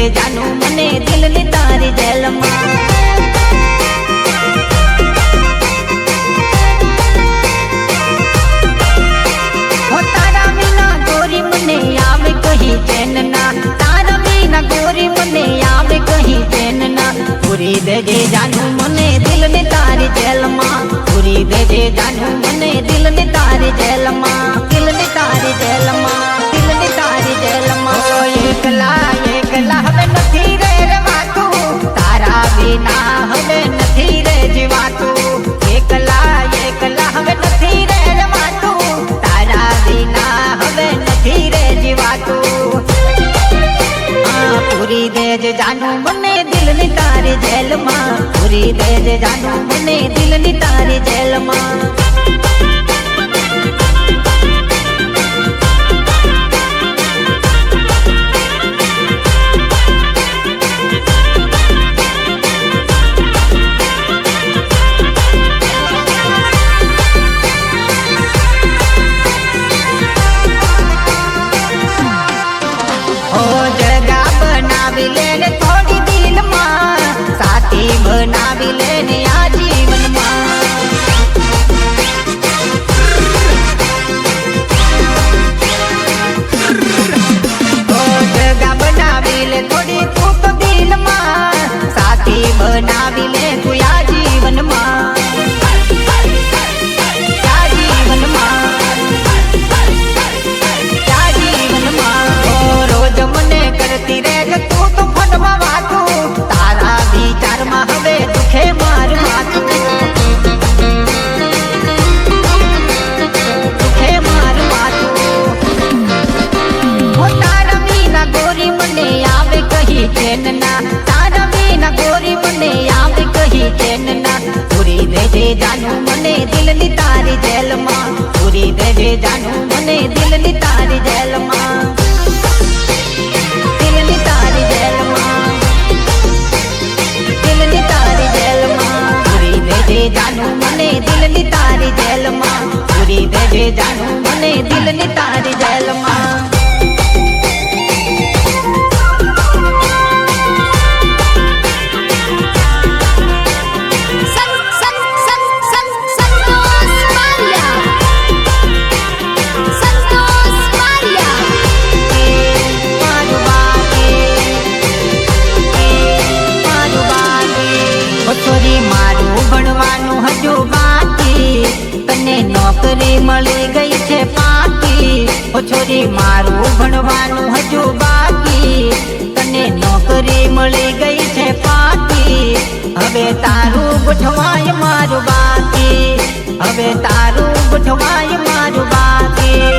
જાનું મને દિલની તારી જેલમાં હો તારા વિના ગોરી મને આવે કહી ચેન ના તારા વિના ગોરી મને આવે કહી ચેન ના પૂરી દેજે જાનું મને દિલની તારી જેલમાં પૂરી દેજે જાનું મને દિલની તારી જેલમાં દિલની તારી જેલમાં દિલની તારી જેલમાં એકલા એકલા હવે નથી રે રવાતું તારા વિના હવે નથી રે જીવાતું એકલા એકલા હવે નથી રે રવાતું તારા વિના હવે નથી રે જીવાતું પૂરી દેજ જાનું મને દિલની તારી જેલમાં પૂરી દેજ જાનું મને દિલની તારી જેલમાં થોડી દિલમાં સાથી બનાવી લેને આ જીવનમાં જગા બનાવી લે થોડી તું તો દિલમાં સાથી બનાવી લે તું આ જીવનમાં રોજ મને કરતી રે તું તો ફટમાં વાતું તારા વિચારમાં હવે દુખે માર માથું દુખે માર માથું હો તારા વિના ગોરી મને આવે કહી ચેન ના તારા વિના ગોરી મને આવે કહી ચેન ના પૂરી દેજે જાનું મને દિલની તારી જેલમાં પૂરી દેજે જાનું મને દિલની તારી જેલમાં દિલની તારી જેલમાં દિલની તારી જેલમાં પૂરી દેજે જાનું મને દિલની તારી જેલમાં પૂરી દેજે જાનું મને દિલની તારી જેલમાં છોરી મારું ભણવાનું હજુ બાકી તને નોકરી મળી ગઈ છે પાકી ઓ છોરી મારું ભણવાનું હજુ બાકી તને નોકરી મળી ગઈ છે પાકી હવે તારું ગોઠવાય મારું બાકી હવે તારું ગોઠવાય મારું બાકી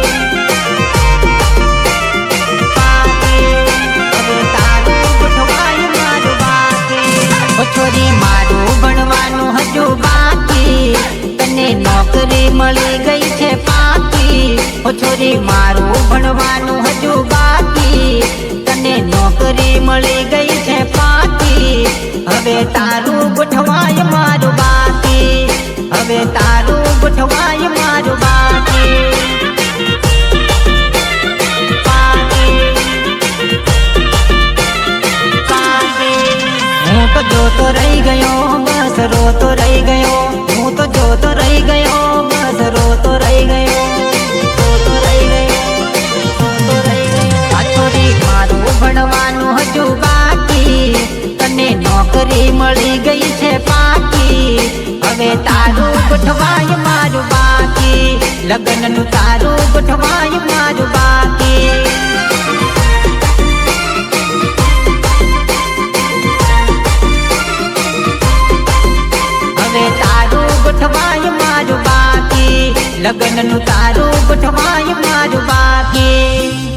છોરી મારું ભણવાનું હજુ બાકી તને નોકરી મળી ગઈ છે પાકી ઓ છોરી મારું ભણવાનું હજુ બાકી તને નોકરી મળી ગઈ છે પાકી હવે તારું ગોઠવાય મારું બાકી હવે તારું ગોઠવાય મારું બાકી હું તો જોતો રહી ગયો બસ રોતો રહી ગયો હું તો જોતો રહી ગયો બસ રોતો રહી ગયો રોતો રહી ગયો રોતો રહી ગયો આ છોરી મારું ભણવાનું હજુ બાકી તને નોકરી મળી ગઈ છે પાકી હવે તારું ગોઠવાય મારું બાકી લગ્નનું તારું ગોઠવાય મારું બાકી તારું ગોઠવાય મારું બાકી લગ્નનું તારું ગોઠવાય મારું બાકી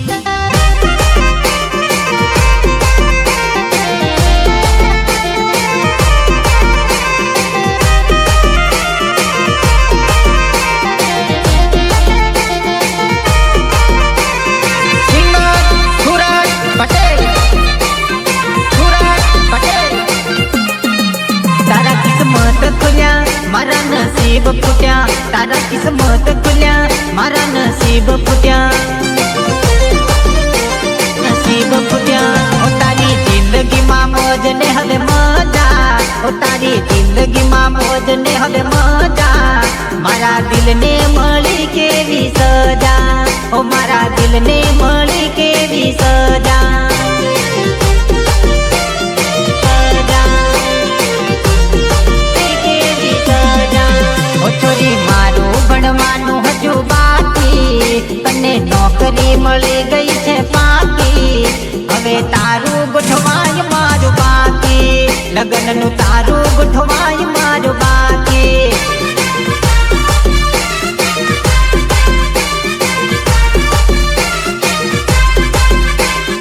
મારા નસીબ ફૂટ્યા તારા કિસ્મત ખુલ્યા મારા નસીબ ફૂટ્યા નસીબ ફૂટ્યા તારી ને હવે મજા, ઓ તારી જિંદગીમાં મોજ ને હવે મજા, મારા દિલને મળી કેવી સજા, ઓ મારા દિલને મળી કેવી સજા. છોરી મારું ભણવાનું હજુ બાકી, તને નોકરી મળી ગઈ છે પાકી, હવે તારું ગોઠવાય મારું બાકી, લગ્નનું તારું ગોઠવાય મારું બાકી.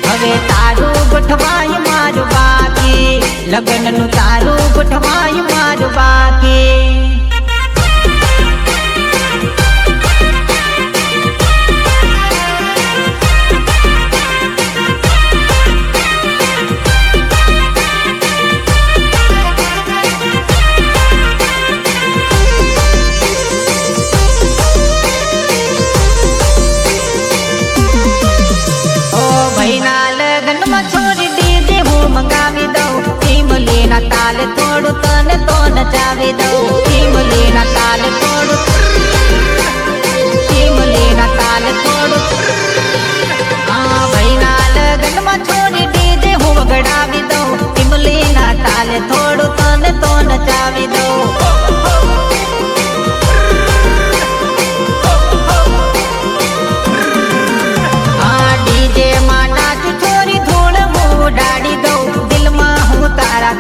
હવે તારું ગોઠવાય મારું બાકી, લગ્નનું તારું ગોઠવાય મારું બાકી. છોડી દીધી હું મંગાવી દઉં, ઈમલીના તાલે થોડું તને તો નચાવી દઉં, ઈમલીના તાલે થોડું, ઈમલીના તાલે થોડું. હા ભાઈના લગ્નમાં છોડી દીધી હું વગડાવી દઉં, ઈમલીના તાલે થોડું તને તો નચાવી દઉં.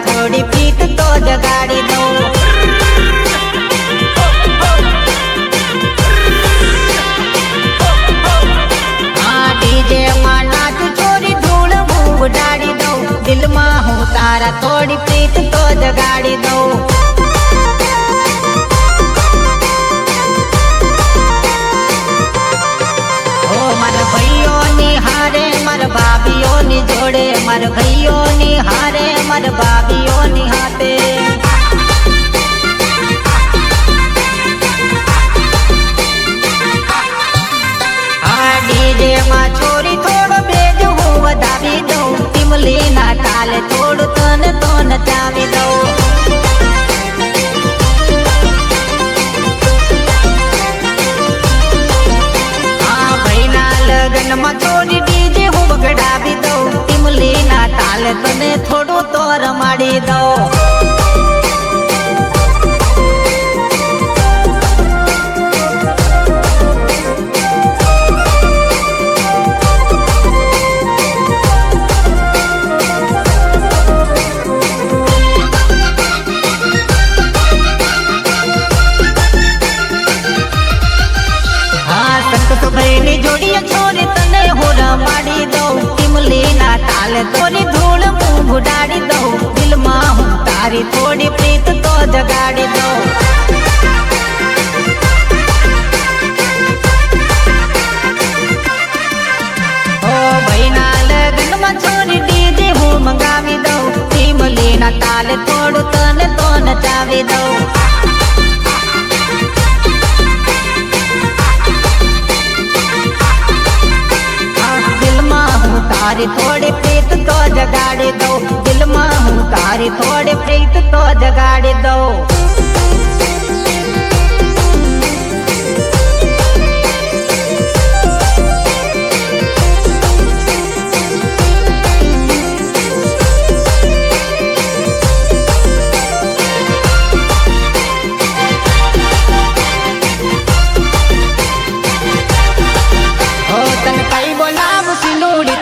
થોડી પ્રીત તો જગાડી દઉં. હા ડીજે માં નાચ છોરી ધૂળ હું ઉડાડી દઉં, દિલમાં હું તારા થોડી પ્રીત તો જગાડી દઉં. ઓ મારા ભાઈઓની હારે મારા ભાભીઓની જોડે, મારા ભાઈઓની હારે મારા ભાભીઓની હાથે. આ ડીજે માં છોરી થોડો બેજ હું વધાવી દઉં, ઈમલીના તાલે થોડું તને તો નચાવી દઉં. આ ભાઈના લગ્નમાં છોરી ડીજે હું વગડાવી દઉં, ઈમલીના તાલે તને થોડું તો રમાડી દઉં. હા સંતોષભાઈની જોડીએ છોરી તને હું રમાડી દઉં, ઈમલીના તાલે થોડી ધૂળ હું ઉડાડી દઉં, દિલમાં હું તારી થોડી પ્રીત તો જગાડી દઉં. ઓ ભાઈના લગ્નમાં છોરી ડીજે હું મંગાવી દઉં, ઈમલીના તાલે થોડું તને તો નચાવી દઉં. તારી થોડી પ્રીત તો જગાડી દઉં, દિલમાં હું તારી થોડી પ્રીત તો જગાડી દઉં.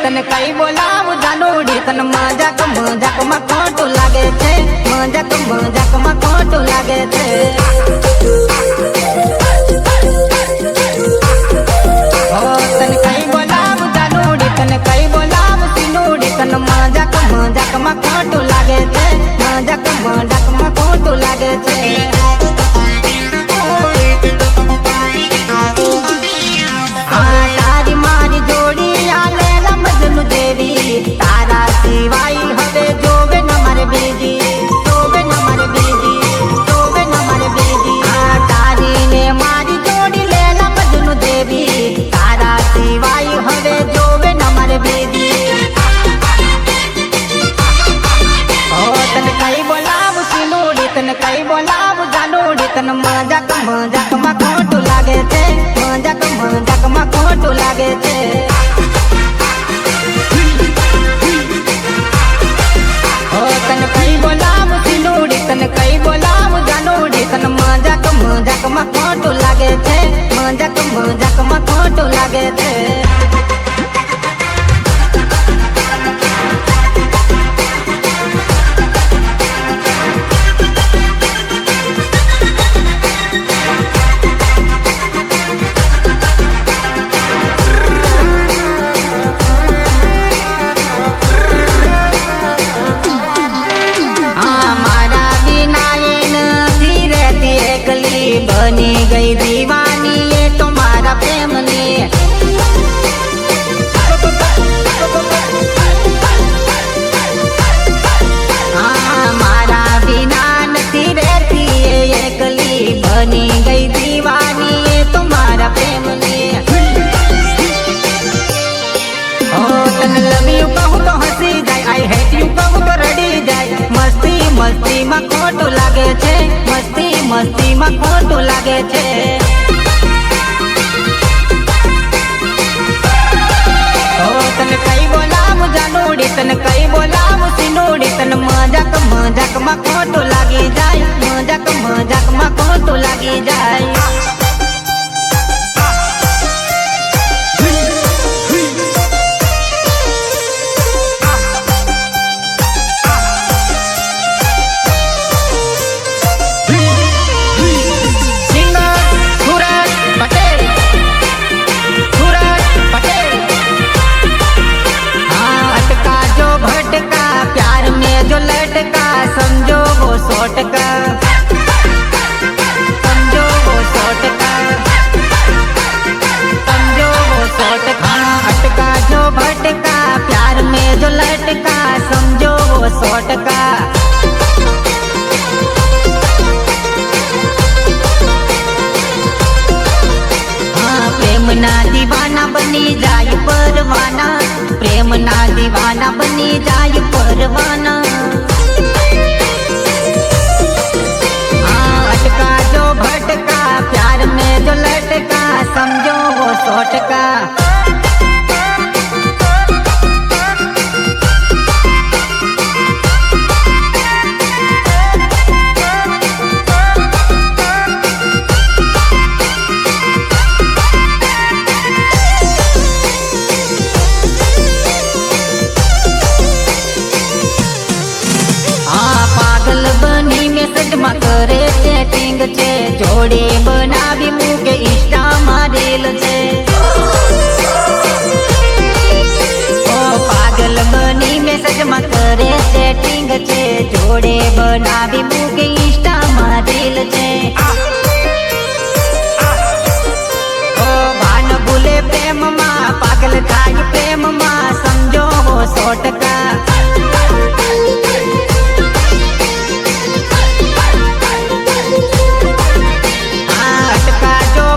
તને કઈ બોલાવું જાનુડી, તને મજાક મજાકમાં ખોટું લાગે છે, મજાક મજાકમાં ખોટું લાગે તન મજાક મજાકમાં ખોટું લાગે છે, મજાક મજાકમાં ખોટું લાગે છે. ઓ તન કઈ બોલાવું સિનુડી, તન કઈ બોલાવું જાનુડી, તન મજાક મજાકમાં ખોટું લાગે છે, મજાક મજાકમાં ખોટું લાગે છે. बनी गई दीवानी ये तुम्हारा प्रेमनी. हाँ मारा बिना नहीं रहती ये एकली, बनी गई दीवानी ये तुम्हारा प्रेमनी. ओ तन लव यू कहूँ तो हंसी जाए, आई हेट यू कहूँ तो रड़ी जाए. मस्ती मस्ती में खोटું લાગે છે, મસ્તી મસ્તી માં ખોટું લાગે છે. ઓ તને કઈ બોલાવું જાનુડી, તને કઈ બોલાવું સિનુડી, તને મજાક મજાક માં ખોટું લાગી જાય, મજાક મજાક માં ખોટું લાગી જાય. समझो वो 100%, समझो वो 100%, समझो वो 100%. अटका जो भटका प्यार में जो लटका, समझो वो 100%. हाँ प्रेम ना दीवाना बनी जाए परवाना, प्रेम ना दीवाना बनी जाए परवाना. भटका प्यार में जो लटका, समझो वो 100%. पागल बनी मैसेज में करे चैटिंग छे, जोड़े बनावी मूके इंस्टा में रील छे. ओ पागल बनी मैसेज में करे चैटिंग छे, जोड़े बनावी मूके इंस्टा में रील छे. ओ भान भूले प्रेम में, पागल थाई प्रेम में, समझो वो 100%.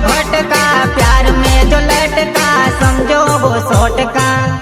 भटका प्यार में जो लटका, समझो वो 100%.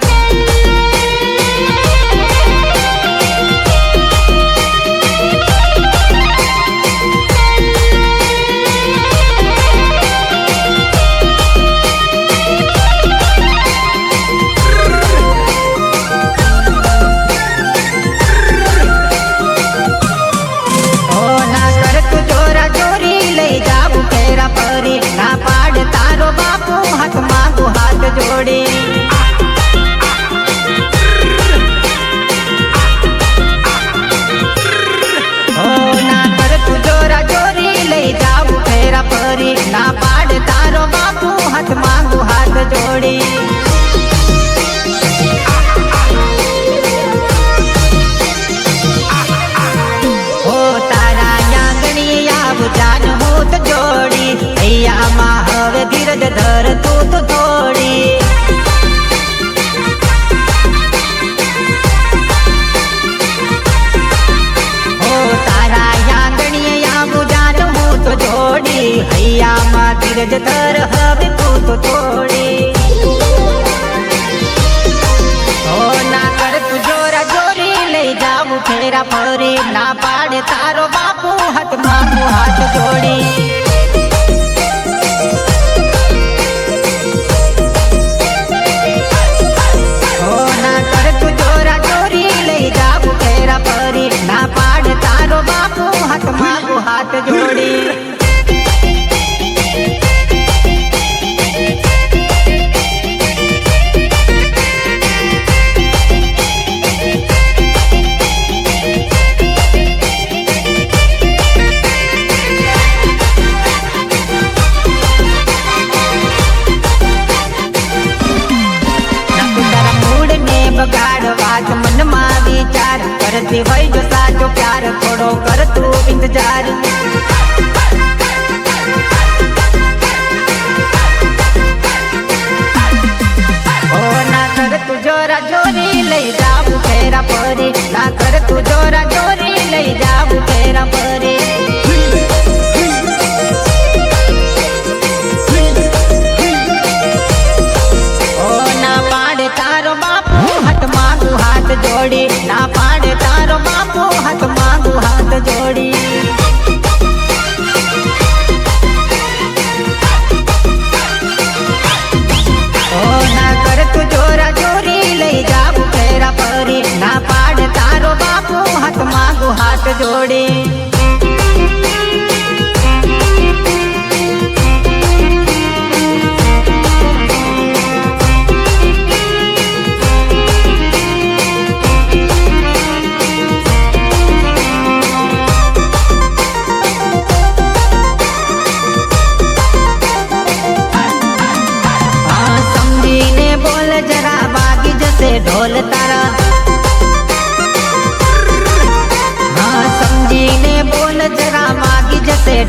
ना पाड़ तारो बापू हाथ मांगू हाथ जोड़े. ओ ना कर तू जोरा जोरी ले जाऊ फेरा परी, ना पाड़ तारो बापू हाथ मांगू हाथ जोड़े. ओ तारा यांगणी आव जान होत जोड़ी, માં હવે ધીરજ ધર તું તો થોડી. ઓ તારા યાંગણીએ આવું જાન હું તો જોડી, હૈયામાં ધીરજ ધર હવે તું તો થોડી. ઓ ના કર તું જોરા જોરી લઈ જાવું ફેરા ફરી, ના પાડે તારો બાપુ હાથ માગું હાથ જોડી.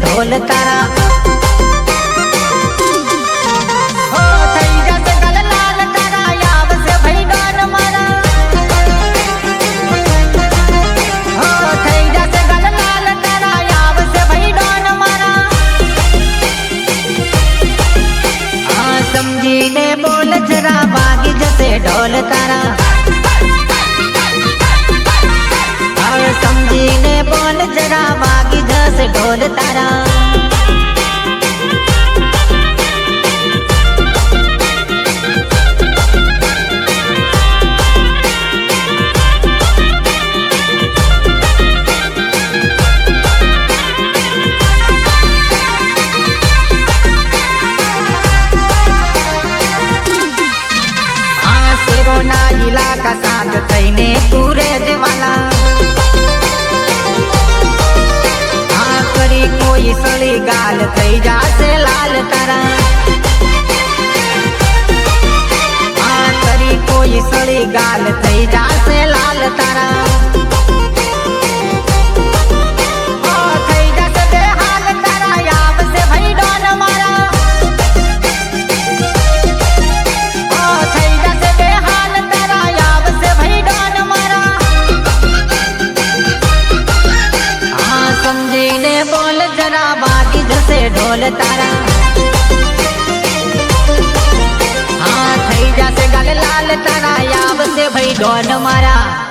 ઢોલ તારા હો થઈ જશે ગલ લાલ તારા આવશે ભાઈ ડોન મારા હો થઈ જશે ગલ લાલ તારા આવશે ભાઈ ડોન મારા હા સમજીને બોલ જરા વાગી જશે ઢોલ તારા સમજીને બોલ જરા વાગી જશે ઢોલ તારા આ શેરોના ઇલાકા સાથ થઈને પૂરે જવાલા કોઈ સળી ગાલ થઈ જાશે લાલ તારા આ કરી કોઈ સળી ગાલ થઈ જાશે લાલ તારા ઓ થઈ જશે બે હાલ તારા આવશે ભાઈ ડોન મારા ઓ થઈ જશે બે હાલ તારા આવશે ભાઈ ડોન મારા હા સમજીને બોલ જરા વાગી જશે ઢોલ તારા હા થઈ જશે ગલ લાલ તારા આવશે ભાઈ ડોન મારા